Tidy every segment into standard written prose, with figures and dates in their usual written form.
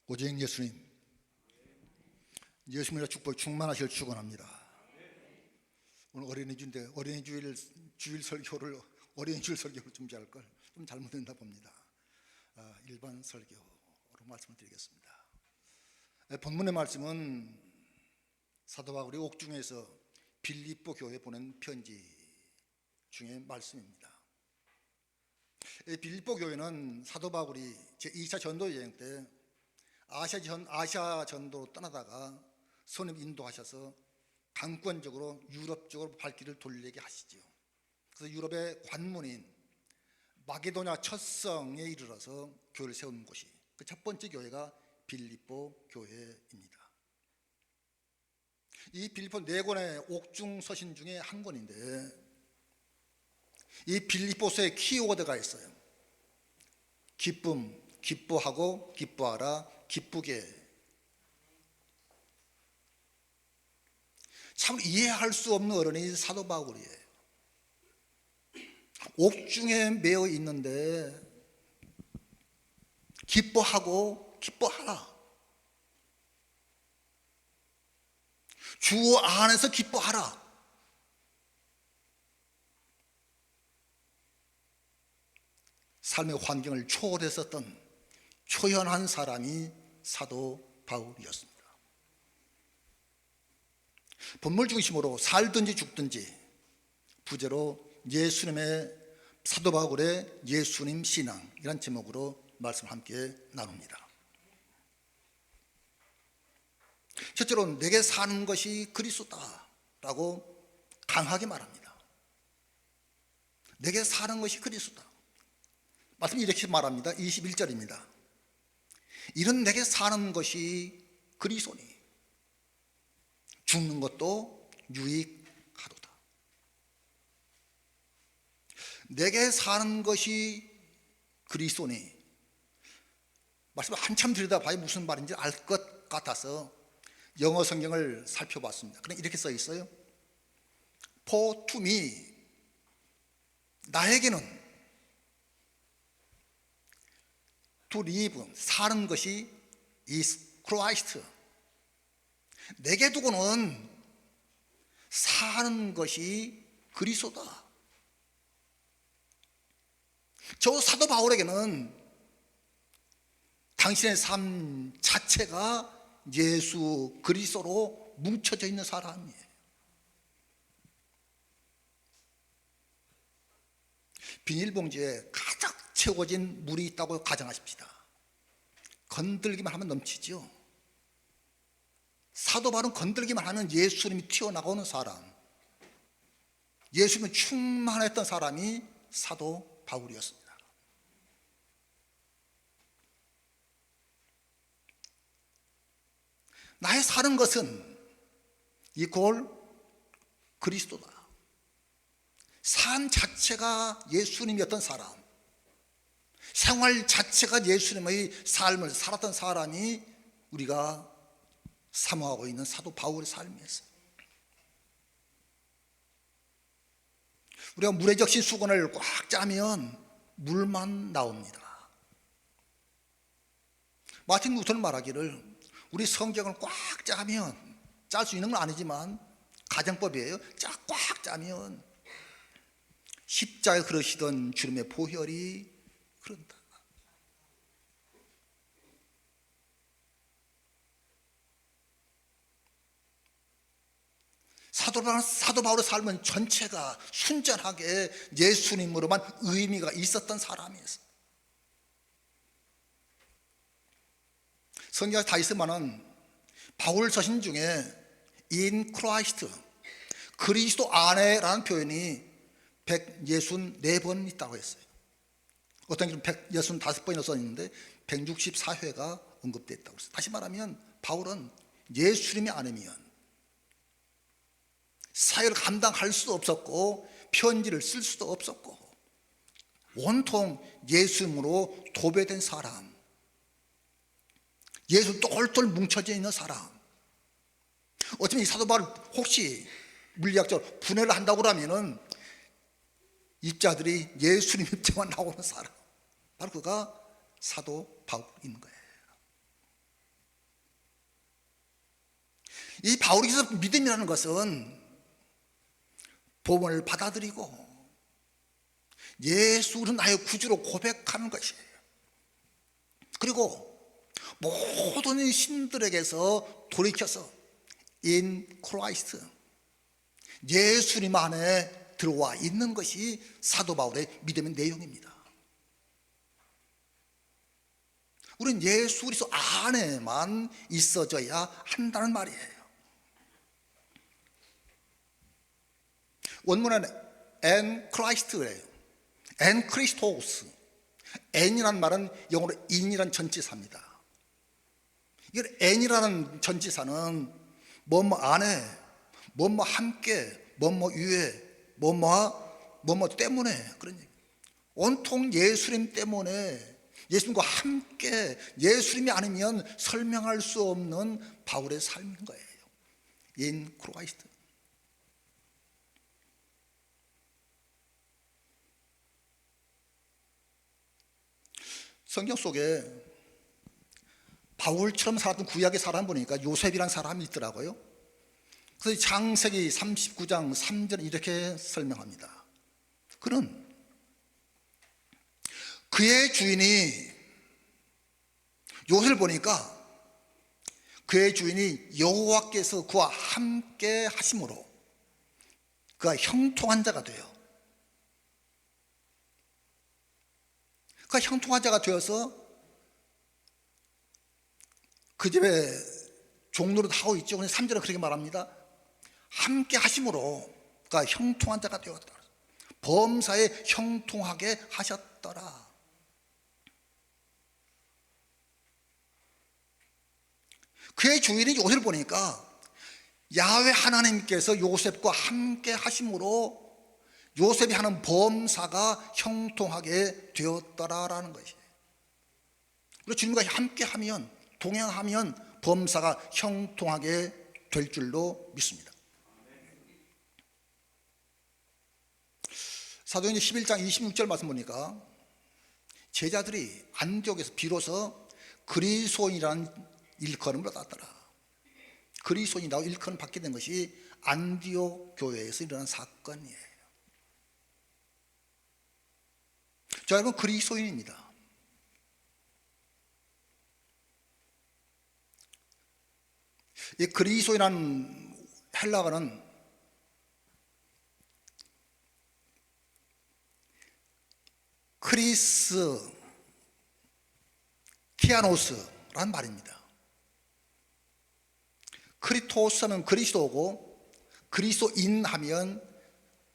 오직 예수님의 축복 충만하실 축원합니다. 오늘 어린이주일인데 주일 설교를 어린이주일 설교를 준비할 걸 좀 잘못했나 봅니다. 일반 설교로 말씀을 드리겠습니다. 본문의 말씀은 사도 바울이 옥중에서 빌립보 교회에 보낸 편지 중의 말씀입니다. 빌립보 교회는 사도 바울이 제2차 전도 여행 때 아시아 전도로 떠나다가 선임 인도하셔서 강권적으로 유럽 쪽으로 발길을 돌리게 하시죠. 그래서 유럽의 관문인 마게도냐 첫 성에 이르러서 교회를 세운 곳이 그 첫 번째 교회가 빌립보 교회입니다. 이 빌립보 네 권의 옥중 서신 중에 한 권인데 이 빌립보서의 키워드가 있어요. 기쁨, 기뻐하고 기뻐하라, 기쁘게. 참 이해할 수 없는 어른이 사도 바울이에요. 옥중에 매여 있는데 기뻐하고 기뻐하라. 주 안에서 기뻐하라. 삶의 환경을 초월했었던 초연한 사람이 사도 바울이었습니다. 본물 중심으로 살든지 죽든지 부제로 예수님의 사도 바울의 예수님 신앙이란 제목으로 말씀을 함께 나눕니다. 첫째로 내게 사는 것이 그리스도다라고 강하게 말합니다. 내게 사는 것이 그리스도다. 말씀이 이렇게 말합니다. 21절입니다. 이런 내게 사는 것이 그리스도니 죽는 것도 유익하도다. 내게 사는 것이 그리스도니 말씀을 한참 들여다봐야 무슨 말인지 알 것 같아서 영어 성경을 살펴봤습니다. 그럼 이렇게 써 있어요. For to me, 나에게는 to live, 사는 것이 is Christ. 내게 두고는 사는 것이 그리스도다. 저 사도 바울에게는 당신의 삶 자체가 예수 그리스도로 뭉쳐져 있는 사람이에요. 비닐봉지에 가득 채워진 물이 있다고 가정하십시다. 건들기만 하면 넘치죠. 사도 바울은 건들기만 하면 예수님이 튀어나오는 사람, 예수님은 충만했던 사람이 사도 바울이었습니다. 나의 사는 것은 이꼴 그리스도다. 삶 자체가 예수님이었던 사람, 생활 자체가 예수님의 삶을 살았던 사람이 우리가 사모하고 있는 사도 바울의 삶이었어요. 우리가 물에 적신 수건을 꽉 짜면 물만 나옵니다. 마틴 루터는 말하기를 우리 성경을 꽉 짜면, 짤 수 있는 건 아니지만 가정법이에요. 꽉 짜면 십자가에 그러시던 주님의 보혈이 흐른다. 사도 바울의 삶은 전체가 순전하게 예수님으로만 의미가 있었던 사람이었어요. 성경에 다 있으면은 바울 서신 중에 in Christ, 그리스도 안에라는 표현이 164번 있다고 했어요. 어떤 경우는 165번이나 써 있는데 164회가 언급되어 있다고 했어요. 다시 말하면 바울은 예수님이 아니면 사역을 감당할 수도 없었고 편지를 쓸 수도 없었고 온통 예수님으로 도배된 사람, 예수 똘똘 뭉쳐져 있는 사람. 어쩌면 이 사도 바울 혹시 물리학적으로 분해를 한다고 하면은 입자들이 예수님 입자만 나오는 사람, 바로 그가 사도 바울인 거예요. 이 바울에게서 믿음이라는 것은 복음을 받아들이고 예수는 나의 구주로 고백하는 것이에요. 그리고 모든 신들에게서 돌이켜서 in Christ, 예수님 안에 들어와 있는 것이 사도 바울의 믿음의 내용입니다. 우리는 예수 그리스도 안에만 있어져야 한다는 말이에요. 원문에는 en Christ래요. en Christos. en이라는 말은 영어로 in이라는 전치사입니다. 이 en이라는 전치사는 뭐뭐 안에, 뭐뭐 함께, 뭐뭐 위에, 뭐뭐 때문에, 그런 얘기. 온통 예수님 때문에, 예수님과 함께, 예수님이 아니면 설명할 수 없는 바울의 삶인 거예요. in Christ. 성경 속에 바울처럼 살았던 구약의 사람 보니까 요셉이라는 사람이 있더라고요. 그래서 창세기 39장 3절에 이렇게 설명합니다. 그는 그의 주인이, 요셉을 보니까 그의 주인이 여호와께서 그와 함께 하심으로 그가 형통한 자가 돼요. 그가 형통한 자가 되어서 그 집에 종로를 하고 있죠. 3절은 그렇게 말합니다. 함께 하심으로 그가 형통한 자가 되었다. 범사에 형통하게 하셨더라. 그의 주인이 요셉을 보니까 야훼 하나님께서 요셉과 함께 하심으로 요셉이 하는 범사가 형통하게 되었더라라는 것이에요. 그리고 주님과 함께 하면, 동행하면 범사가 형통하게 될 줄로 믿습니다. 사도행전 11장 26절 말씀 보니까 제자들이 안디옥에서 비로소 그리스도인이라는 일컬음을 받았더라. 그리스도인이라고 일컬음 받게 된 것이 안디옥 교회에서 일어난 사건이에요. 저 여러분, 그리스도인입니다. 이 그리스도인이라는 헬라어는 크리스티아노스라는 말입니다. 크리토스는 그리스도고 그리스도인 하면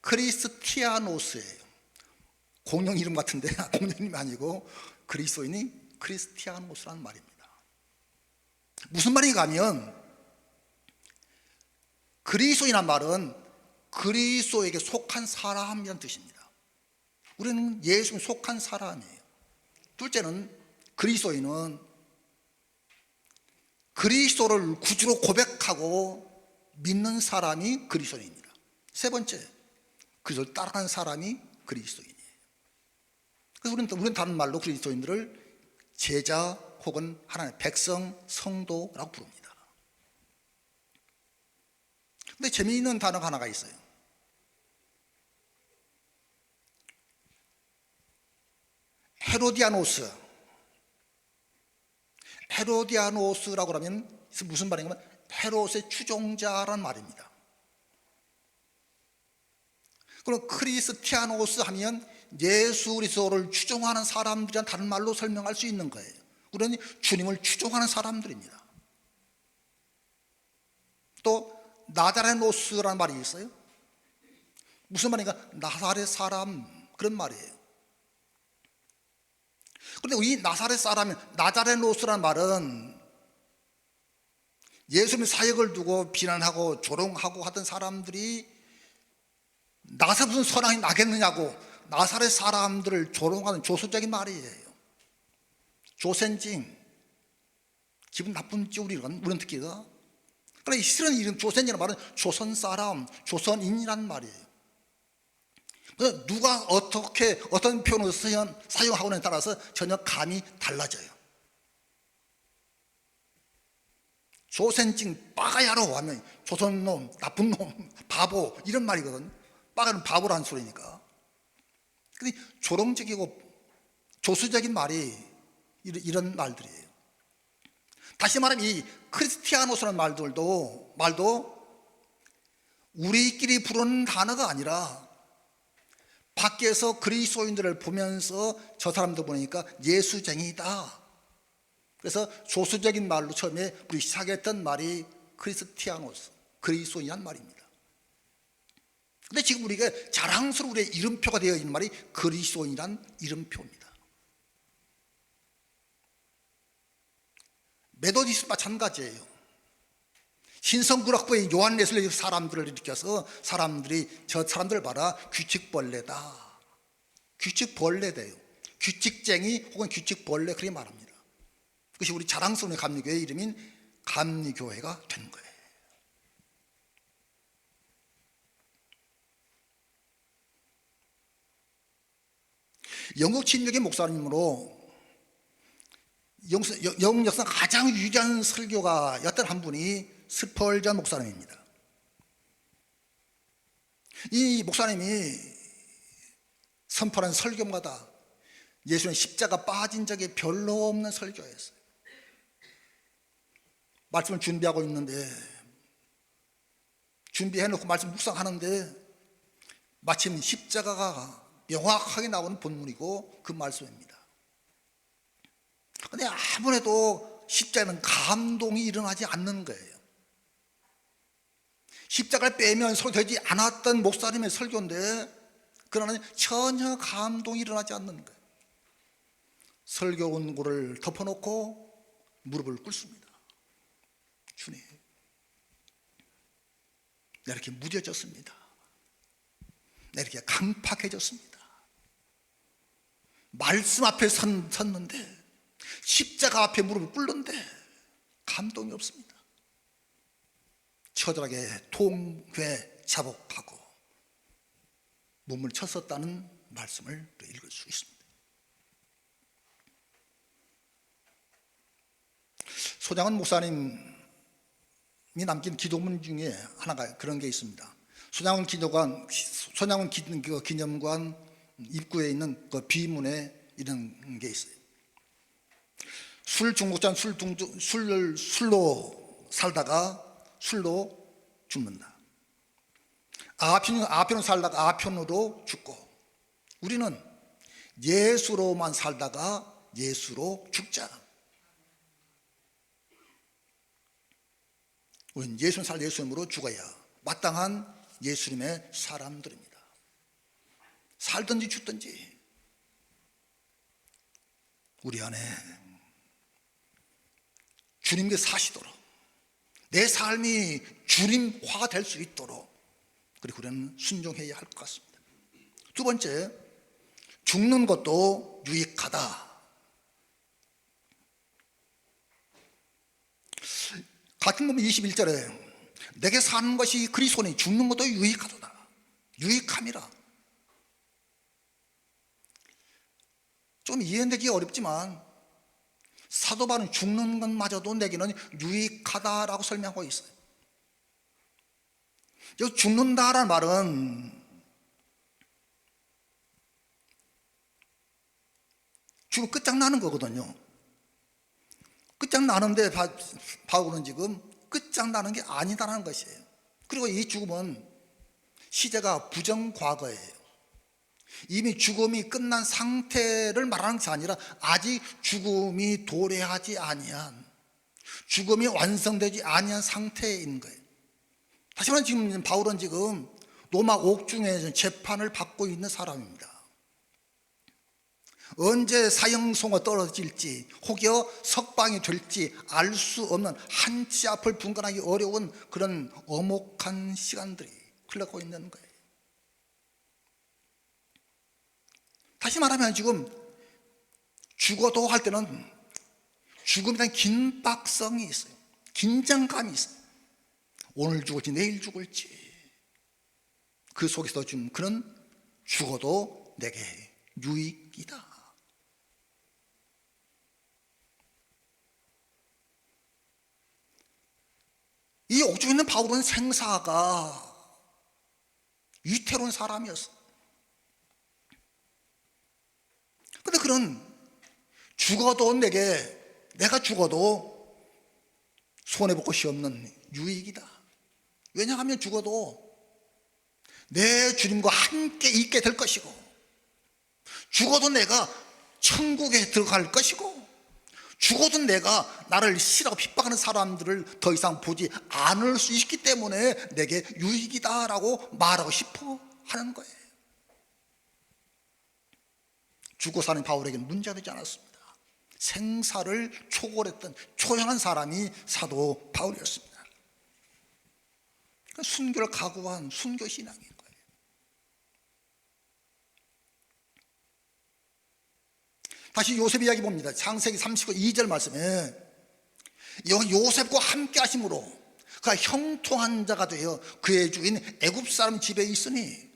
크리스티아노스예요. 공룡 이름 같은데 공룡 이름이 아니고 그리스도인이 크리스티아노스라는 말입니다. 무슨 말인가 하면 그리스도인이란 말은 그리스도에게 속한 사람이라는 뜻입니다. 우리는 예수님 속한 사람이에요. 둘째는 그리스도인은 그리스도를 구주로 고백하고 믿는 사람이 그리스도인입니다. 세 번째, 그리스도를 따라가는 사람이 그리스도인이에요. 그래서 우리는 다른 말로 그리스도인들을 제자 혹은 하나님의 백성, 성도라고 부릅니다. 근데 재미있는 단어가 하나가 있어요. 헤로디아노스라고 하면 무슨 말인가 하면 헤롯의 추종자란 말입니다. 그럼 크리스티아노스 하면 예수 그리스도를 추종하는 사람들이란 다른 말로 설명할 수 있는 거예요. 우리는 주님을 추종하는 사람들입니다. 또 나자레노스라는 말이 있어요. 무슨 말인가? 나사렛 사람, 그런 말이에요. 그런데 이 나사렛 사람, 나자레노스라는 말은 예수님의 사역을 두고 비난하고 조롱하고 하던 사람들이 나사 무슨 선악이 나겠느냐고 나사렛 사람들을 조롱하는 조소적인 말이에요. 조센징, 기분 나쁜 우리는 듣기가. 그러나 실은 이름 조센이라는 말은 조선 사람, 조선인이라는 말이에요. 그래서 누가 어떻게 어떤 표현을 사용하고에 따라서 전혀 감이 달라져요. 조센증 빠가야로 하면 조선놈, 나쁜 놈, 바보 이런 말이거든. 빠가는 바보라는 소리니까. 근데 조롱적이고 조수적인 말이 이런 말들이에요. 다시 말하면 이 크리스티아노스라는 말도 우리끼리 부르는 단어가 아니라 밖에서 그리스도인들을 보면서 저 사람들 보니까 예수쟁이다. 그래서 조수적인 말로 처음에 우리 시작했던 말이 크리스티아노스, 그리스도인이란 말입니다. 근데 지금 우리가 자랑스러운 우리의 이름표가 되어 있는 말이 그리스도인이란 이름표입니다. 메도디스 마찬가지예요. 신성구락부의 요한 웨슬리 사람들을 일으켜서 사람들이 저 사람들 봐라, 규칙벌레다. 규칙벌레대요. 규칙쟁이 혹은 규칙벌레 그렇게 말합니다. 그것이 우리 자랑스러운 감리교회의 이름인 감리교회가 된 거예요. 영국 친족의 목사님으로 영국 역사 가장 유리한 설교가였던 한 분이 스펄전 목사님입니다. 이 목사님이 선포하는 설교마다 예수는 십자가 빠진 적이 별로 없는 설교였어요. 말씀을 준비하고 있는데, 준비해놓고 말씀 묵상하는데 마침 십자가가 명확하게 나오는 본문이고 그 말씀입니다. 그런데 아무래도 십자가는 감동이 일어나지 않는 거예요. 십자가를 빼면 설교되지 않았던 목사님의 설교인데 그러나 전혀 감동이 일어나지 않는 거예요. 설교 원고를 덮어놓고 무릎을 꿇습니다. 주님, 내가 이렇게 무뎌졌습니다. 내가 이렇게 강팍해졌습니다. 말씀 앞에 섰는데 십자가 앞에 무릎을 꿇는데 감동이 없습니다. 처절하게 통괴 자복하고 몸을 쳤었다는 말씀을 읽을 수 있습니다. 소장원 목사님이 남긴 기도문 중에 하나가 그런 게 있습니다. 소장원 기념관 입구에 있는 그 비문에 이런 게 있어요. 술 중독자는 술로 살다가 술로 죽는다. 아편으로 살다가 아편으로 죽고, 우리는 예수로만 살다가 예수로 죽자. 우리는 예수님으로 죽어야 마땅한 예수님의 사람들입니다. 살든지 죽든지 우리 안에 주님께 사시도록, 내 삶이 주님화 될 수 있도록 그리고 우리는 순종해야 할 것 같습니다. 두 번째, 죽는 것도 유익하다. 같은 본문 21절에 내게 사는 것이 그리스도니 죽는 것도 유익하도다. 유익함이라. 좀 이해되기 어렵지만 사도 바울은 죽는 것마저도 내게는 유익하다라고 설명하고 있어요. 여기 죽는다라는 말은 죽으면 끝장나는 거거든요. 끝장나는데 바울은 지금 끝장나는 게 아니다라는 것이에요. 그리고 이 죽음은 시제가 부정과거예요. 이미 죽음이 끝난 상태를 말하는 것이 아니라 아직 죽음이 도래하지 아니한, 죽음이 완성되지 아니한 상태에 있는 거예요. 다시 말하면 지금 바울은 지금 로마 옥중에 재판을 받고 있는 사람입니다. 언제 사형송가 떨어질지 혹여 석방이 될지 알 수 없는 한치 앞을 분간하기 어려운 그런 엄혹한 시간들이 흘러가고 있는 거예요. 다시 말하면 지금 죽어도 할 때는 죽음에 대한 긴박성이 있어요. 긴장감이 있어요. 오늘 죽을지 내일 죽을지 그 속에서 좀 그런 죽어도 내게 유익이다. 이 옥중에 있는 바울은 생사가 위태로운 사람이었어. 근데 그런 죽어도 내가 죽어도 손해볼 것이 없는 유익이다. 왜냐하면 죽어도 내 주님과 함께 있게 될 것이고, 죽어도 내가 천국에 들어갈 것이고, 죽어도 내가 나를 싫어하고 핍박하는 사람들을 더 이상 보지 않을 수 있기 때문에 내게 유익이다라고 말하고 싶어 하는 거예요. 죽고 사는 바울에게는 문제가 되지 않았습니다. 생사를 초월했던 초연한 사람이 사도 바울이었습니다. 순교를 각오한 순교 신앙인 거예요. 다시 요셉 이야기 봅니다. 창세기 39장 2절 말씀에 요셉과 함께 하심으로 그가 형통한 자가 되어 그의 주인 애굽 사람 집에 있으니,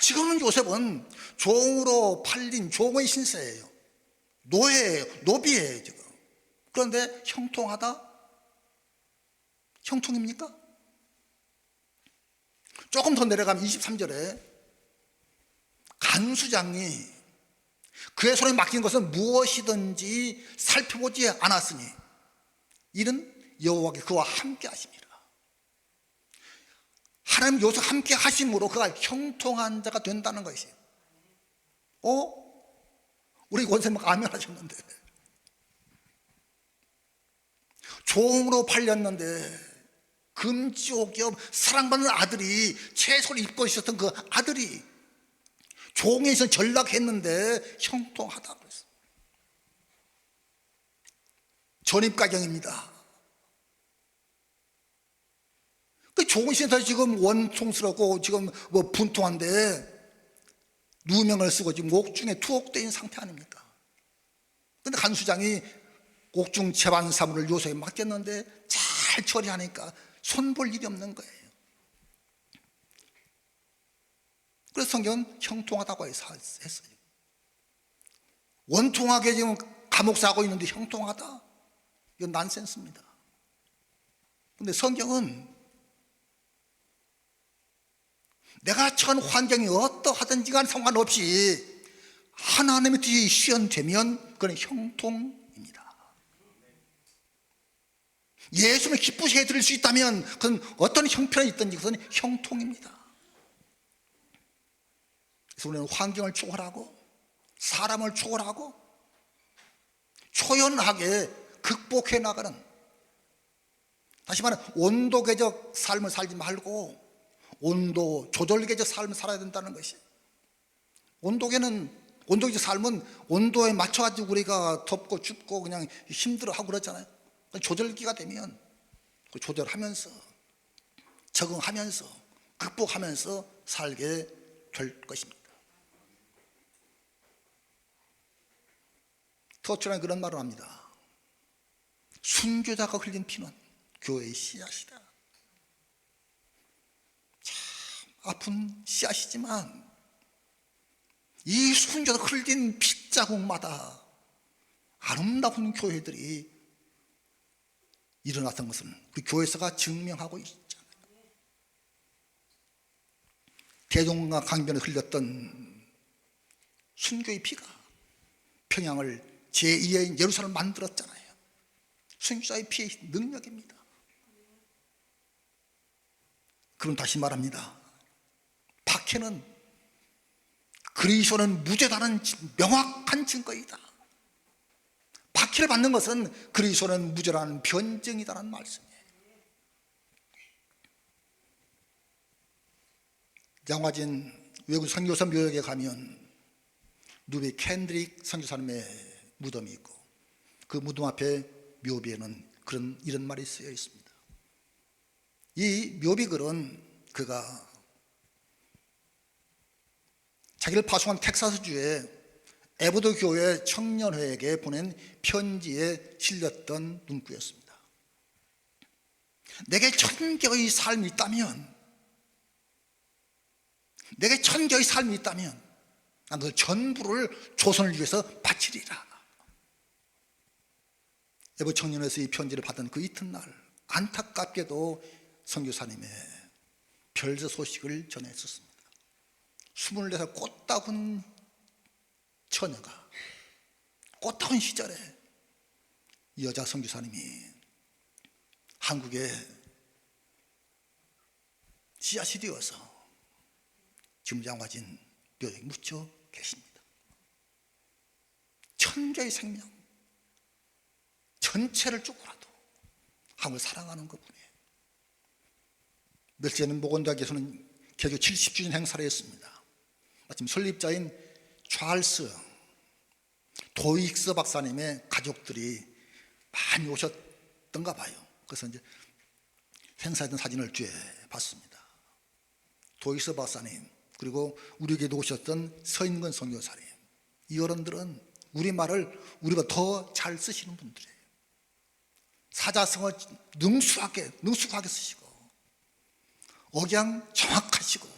지금은 요셉은 종으로 팔린 종의 신세예요. 노예예요. 노비예요 지금. 그런데 형통하다? 형통입니까? 조금 더 내려가면 23절에 간수장이 그의 손에 맡긴 것은 무엇이든지 살펴보지 않았으니 이는 여호와께 그와 함께 하심이라. 하나님 요셉 함께 하심으로 그가 형통한 자가 된다는 것이에요. 우리 원생님 아멘 하셨는데, 종으로 팔렸는데 금지옥이요 사랑받는 아들이 채소를 입고 있었던 그 아들이 종에서 전락했는데 형통하다고 했어요. 전입가경입니다. 그 종신에서 지금 원통스럽고 지금 뭐 분통한데 누명을 쓰고 지금 옥중에 투옥되어 있는 상태 아닙니까? 근데 간수장이 옥중 재반 사무를 요셉에 맡겼는데 잘 처리하니까 손볼 일이 없는 거예요. 그래서 성경은 형통하다고 했어요. 원통하게 지금 감옥 사고 있는데 형통하다? 이건 난센스입니다. 근데 성경은 내가 처한 환경이 어떠하든지 간 상관없이 하나님의 뜻이 실현되면 그건 형통입니다. 예수님을 기쁘시게 해드릴 수 있다면 그건 어떤 형편이 있든지 그건 형통입니다. 그래서 우리는 환경을 초월하고 사람을 초월하고 초연하게 극복해 나가는, 다시 말하면 온도계적 삶을 살지 말고 온도 조절계적 삶을 살아야 된다는 것이. 온도계적 삶은 온도에 맞춰가지고 우리가 덥고 춥고 그냥 힘들어하고 그러잖아요. 조절기가 되면 그 조절하면서 적응하면서 극복하면서 살게 될 것입니다. 터치라는 그런 말을 합니다. 순교자가 흘린 피는 교회의 씨앗이다. 아픈 씨앗이지만 이 순교자 흘린 핏자국마다 아름다운 교회들이 일어났던 것은 그 교회사가 증명하고 있잖아요. 대동강 강변에 흘렸던 순교의 피가 평양을 제2의 예루살렘을 만들었잖아요. 순교자의 피의 능력입니다. 그럼 다시 말합니다. 박해는 그리스도는 무죄다는 명확한 증거이다. 박해를 받는 것은 그리스도는 무죄라는 변증이다라는 말씀이에요. 양화진 외국 선교사 묘역에 가면 누비 캔드릭 선교사님의 무덤이 있고 그 무덤 앞에 묘비에는 이런 말이 쓰여 있습니다. 이 묘비글은 그가 자기를 파송한 텍사스주의 에버드 교회 청년회에게 보낸 편지에 실렸던 문구였습니다. 내게 1000개의 삶이 있다면, 내게 1000개의 삶이 있다면 난 그 전부를 조선을 위해서 바치리라. 에버 청년에서 이 편지를 받은 그 이튿날 안타깝게도 선교사님의 별세 소식을 전했었습니다. 24살 꽃다운 처녀가, 꽃다운 시절에 이 여자 선교사님이 한국에 씨앗이 되어서 지금 양화진 묘역에 묻혀 계십니다. 천주의 생명 전체를 죽고라도 한국을 사랑하는 그분이에요. 며칠 전에 모건대학에서는 개교 70주년 행사를 했습니다. 마침 설립자인 찰스 도익스 박사님의 가족들이 많이 오셨던가 봐요. 그래서 이제 행사했던 사진을 뒤에 봤습니다. 도익스 박사님, 그리고 우리에게도 오셨던 서인근 선교사님, 이 어른들은 우리말을 우리보다 더 잘 쓰시는 분들이에요. 사자성어 능숙하게 쓰시고 억양 정확하시고,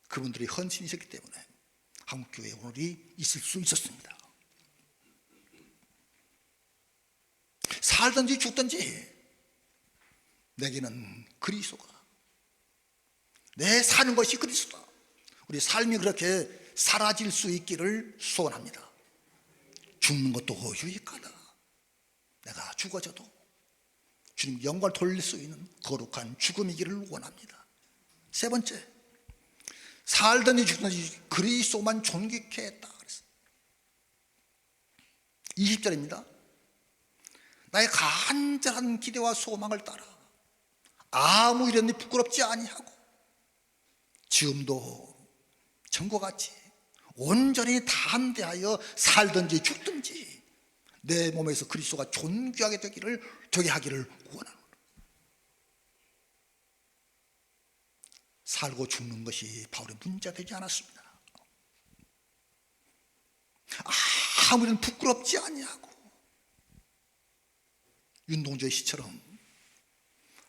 그분들이 헌신이셨기 때문에 한국교회에 오늘이 있을 수 있었습니다. 살든지 죽든지 내게는 그리스도가, 내 사는 것이 그리스도다. 우리 삶이 그렇게 사라질 수 있기를 소원합니다. 죽는 것도 유익하다. 내가 죽어져도 주님 영광을 돌릴 수 있는 거룩한 죽음이기를 원합니다. 세 번째, 살든지 죽든지 그리스도만 존귀케 했다. 20절입니다. 나의 간절한 기대와 소망을 따라 아무 일에는 부끄럽지 아니하고 지금도 전과 같이 온전히 담대하여 살든지 죽든지 내 몸에서 그리스도가 존귀하게 되게 하기를 원하노라. 살고 죽는 것이 바울의 문제가 되지 않았습니다. 아무런 부끄럽지 아니하고 윤동주의 시처럼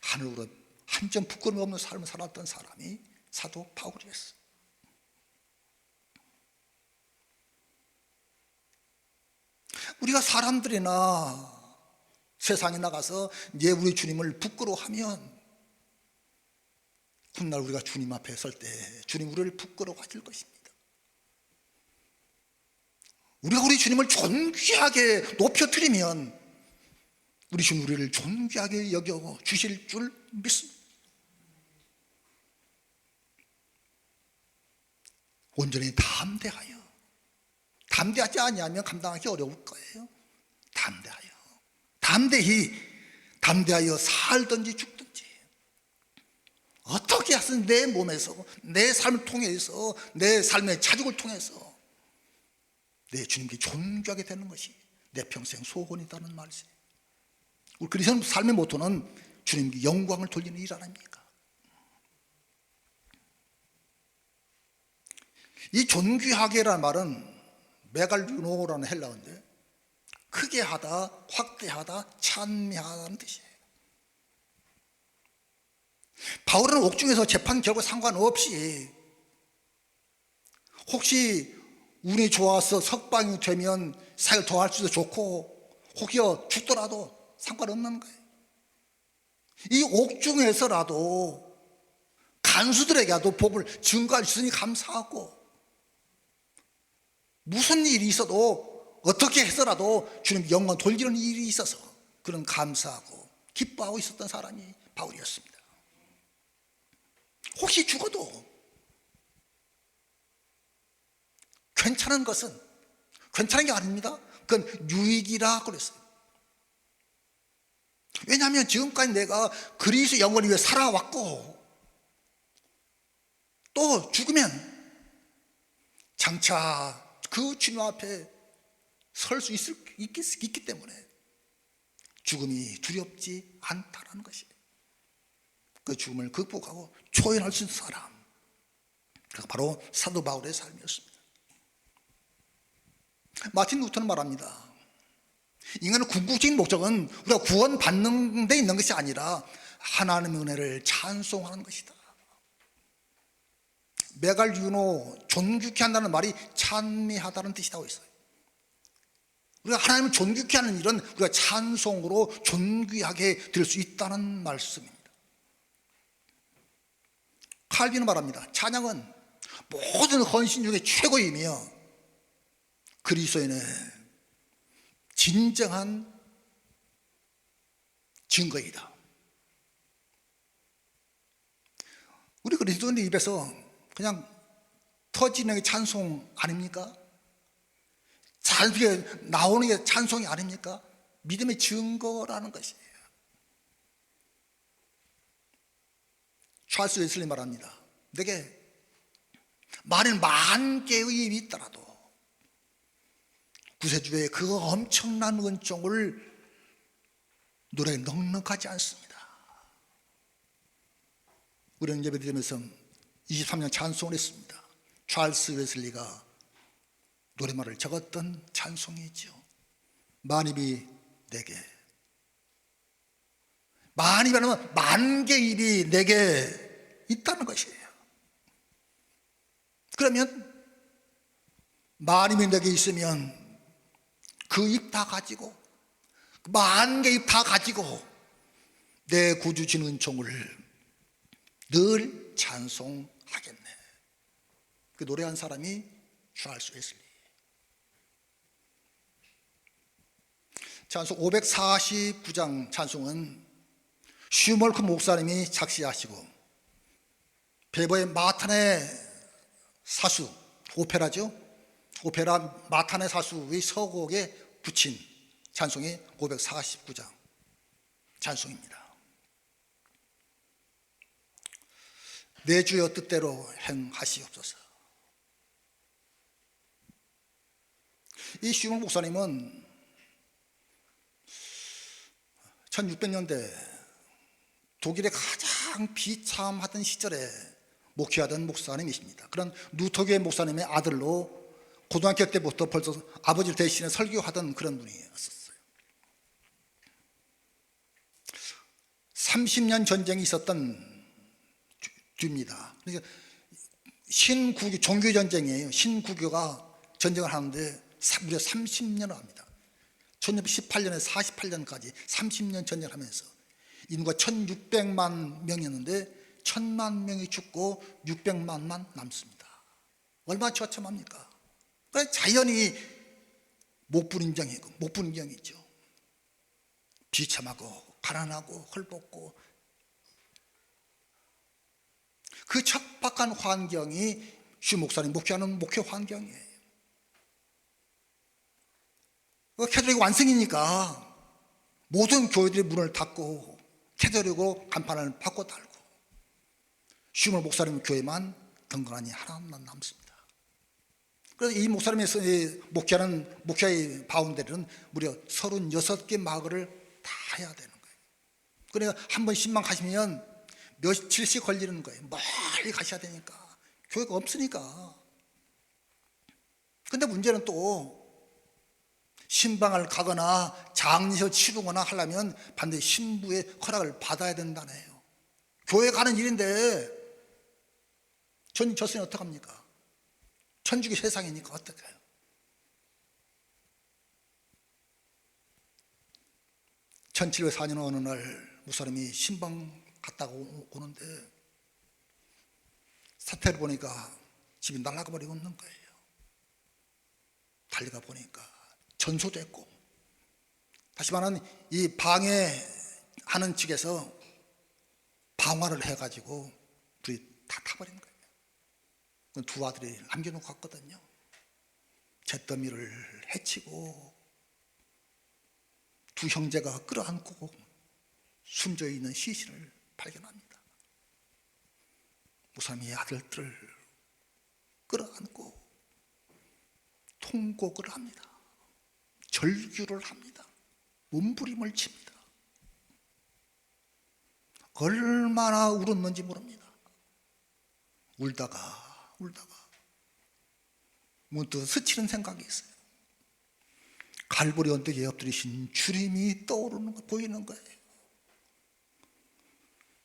하늘으로 한 점 부끄러움 없는 삶을 살았던 사람이 사도 바울이었어요. 우리가 사람들이나 세상에 나가서 이제 우리 주님을 부끄러워하면 훗날 우리가 주님 앞에 설 때 주님 우리를 부끄러워하실 것입니다. 우리가 우리 주님을 존귀하게 높여드리면 우리 주님 우리를 존귀하게 여겨 주실 줄 믿습니다. 온전히 담대하지 아니하면 감당하기 어려울 거예요. 담대하여 살든지 죽든지 어떻게 해서 내 몸에서 내 삶을 통해서 내 삶의 자죽을 통해서 내 주님께 존귀하게 되는 것이 내 평생 소원이다는 말이에요. 우리 그리스도인 삶의 모토는 주님께 영광을 돌리는 일 아닙니까? 이 존귀하게라는 말은 메갈유노라는 헬라어인데 크게 하다, 확대하다, 찬미하다는 뜻이에요. 바울은 옥중에서 재판 결과 상관없이 혹시 운이 좋아서 석방이 되면 사역을 더 할 수도 좋고 혹여 죽더라도 상관없는 거예요. 이 옥중에서라도 간수들에게도 복을 증거할 수 있으니 감사하고, 무슨 일이 있어도 어떻게 해서라도 주님 영광 돌리는 일이 있어서 그런 감사하고 기뻐하고 있었던 사람이 바울이었습니다. 혹시 죽어도 괜찮은 게 아닙니다. 그건 유익이라 그랬어요. 왜냐하면 지금까지 내가 그리스도의 영광을 위해 살아왔고 또 죽으면 장차 그 주님 앞에 설 수 있기 때문에 죽음이 두렵지 않다는 것이에요. 그 죽음을 극복하고 초연할 수 있는 사람, 그가 바로 사도 바울의 삶이었습니다. 마틴 루터는 말합니다. 인간의 궁극적인 목적은 우리가 구원받는 데 있는 것이 아니라 하나님의 은혜를 찬송하는 것이다. 메갈유노, 존귀케 한다는 말이 찬미하다는 뜻이라고 있어요. 우리가 하나님을 존귀케 하는 일은 우리가 찬송으로 존귀하게 될 수 있다는 말씀입니다. 칼빈은 말합니다. 찬양은 모든 헌신 중에 최고이며 그리스도인의 진정한 증거이다. 우리 그리스도인의 입에서 그냥 터지는 게 찬송 아닙니까? 잘 나오는 게 찬송이 아닙니까? 믿음의 증거라는 것이에요. 찰스 웨슬리 말합니다. 내게 만일 10,000개의 입이 있더라도 구세주의 그 엄청난 은총을 노래에 넉넉하지 않습니다. 우리는 예배드리면서 23년 찬송을 했습니다. 찰스 웨슬리가 노래말을 적었던 찬송이죠. 만입이 내게, 만입이라면 10,000개 입이 내게 있다는 것이에요. 그러면 만입이 내게 있으면 그 입 다 가지고, 10,000개 입 다 가지고 내 구주 진 은총을 늘 찬송하겠네. 그 노래한 사람이 찰스 웨슬리. 찬송 549장 찬송은 슈멀크 목사님이 작시하시고 베버의 마탄의 사수, 오페라죠. 오페라 마탄의 사수의 서곡에 붙인 찬송이 549장 찬송입니다. 내 주여 뜻대로 행하시옵소서. 이 슈멀 목사님은 1600년대 독일의 가장 비참하던 시절에 목회하던 목사님이십니다. 그런 루터교의 목사님의 아들로 고등학교 때부터 벌써 아버지를 대신해 설교하던 그런 분이었어요. 30년 전쟁이 있었던 주입니다. 그러니까 신구교, 종교 전쟁이에요. 신구교가 전쟁을 하는데 무려 30년을 합니다. 1918년에서 48년까지 30년 전쟁을 하면서 인구가 1600만 명이었는데 1000만 명이 죽고 600만만 남습니다. 얼마나 처참합니까? 그러니까 자연이 목불인정이죠. 비참하고 가난하고 헐벗고 그 척박한 환경이 슈 목사님 목회하는 목회 환경이에요. 캐톨릭 완성이니까 모든 교회들이 문을 닫고 캐톨릭으로 간판을 바꿔 달고 슈멀 목사님 교회만 덩그러니 하나만 남습니다. 그래서 이 목사님이 목회하는 목회의 바운더리는 무려 36개 마을을 다 해야 되는 거예요. 그러니까 한 번 10만 가시면 며칠씩 걸리는 거예요. 멀리 가셔야 되니까. 교회가 없으니까. 근데 문제는 또 신방을 가거나 장례식을 치르거나 하려면 반드시 신부의 허락을 받아야 된다네요. 교회 가는 일인데 저승이 어떡합니까? 천주교 세상이니까 어떡해요? (1704년) 어느 날 목사님이 신방 갔다가 오는데 사태를 보니까 집이 날아가 버리고 있는 거예요. 달려가 보니까 전소됐고, 다시 말하면 이 방해하는 측에서 방화를 해가지고 불이 다 타버린 거예요. 두 아들이 남겨놓고 갔거든요. 잿더미를 해치고 두 형제가 끌어안고 숨져 있는 시신을 발견합니다. 목사님이 아들들을 끌어안고 통곡을 합니다. 절규를 합니다. 몸부림을 칩니다. 얼마나 울었는지 모릅니다. 울다가 문득 스치는 생각이 있어요. 갈보리 언덕에 엎드리신 주님이 떠오르는 거 보이는 거예요.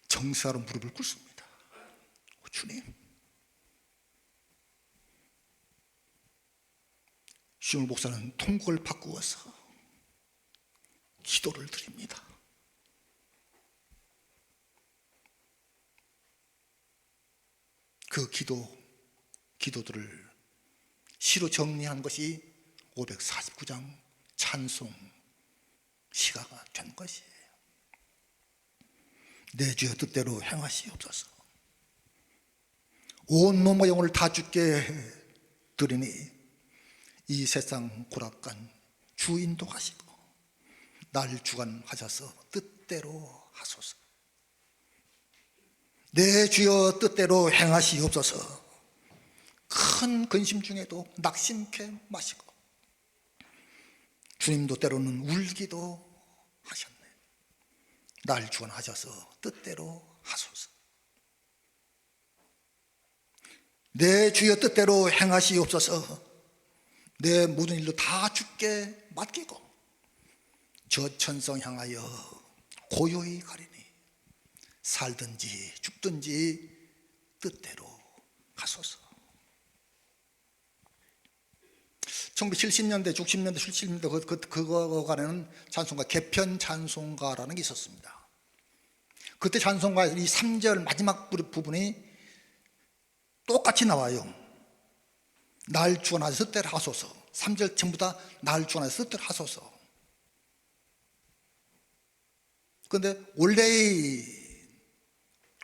정사로 무릎을 꿇습니다. 주님, 시물 목사는 통곡을 바꾸어서 기도를 드립니다. 그 기도들을 시로 정리한 것이 549장 찬송 시가가 된 것이에요. 내 주여 뜻대로 행하시옵소서. 온 몸과 영혼을 다 주께 드리니 이 세상 고락간 주 인도하시고 날 주관하셔서 뜻대로 하소서. 내 주여 뜻대로 행하시옵소서. 큰 근심 중에도 낙심케 마시고 주님도 때로는 울기도 하셨네. 날 주관하셔서 뜻대로 하소서. 내 주여 뜻대로 행하시옵소서. 내 모든 일도 다 주께 맡기고 저 천성 향하여 고요히 가리니 살든지 죽든지 뜻대로 하소서. 1970년대, 60년대, 70년대 그거간에는 찬송가, 개편 찬송가라는 게 있었습니다. 그때 찬송가에서 이 3절 마지막 부분이 똑같이 나와요. 날 주관하셔서 뜻대로 하소서. 3절 전부 다 날 주관하셔서 뜻대로 하소서. 그런데 원래의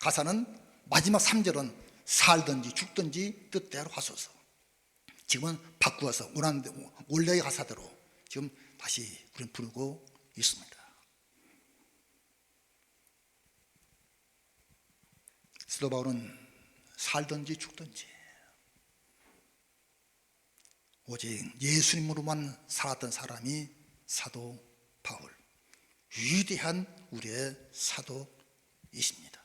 가사는 마지막 3절은 살든지 죽든지 뜻대로 하소서. 지금은 바꾸어서 원래의 가사대로 지금 다시 우리는 부르고 있습니다. 사도 바울은 살든지 죽든지 오직 예수님으로만 살았던 사람이 사도 바울, 위대한 우리의 사도이십니다.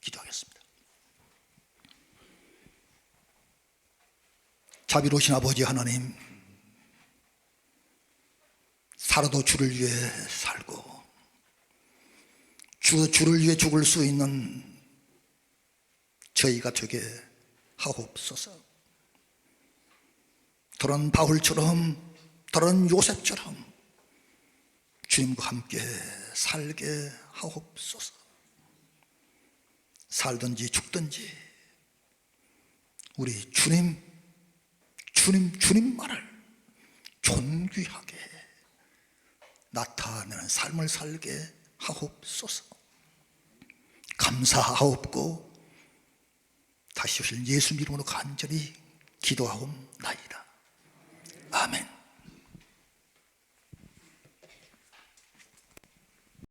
기도하겠습니다. 자비로우신 아버지 하나님, 살아도 주를 위해 살고 주를 위해 죽을 수 있는 저희가 되게 하옵소서. 더러운 바울처럼, 더러운 요셉처럼 주님과 함께 살게 하옵소서. 살든지 죽든지 우리 주님만을 존귀하게 나타내는 삶을 살게 하옵소서. 감사하옵고 다시 오실 예수 이름으로 간절히 기도하옵나이다. 아멘.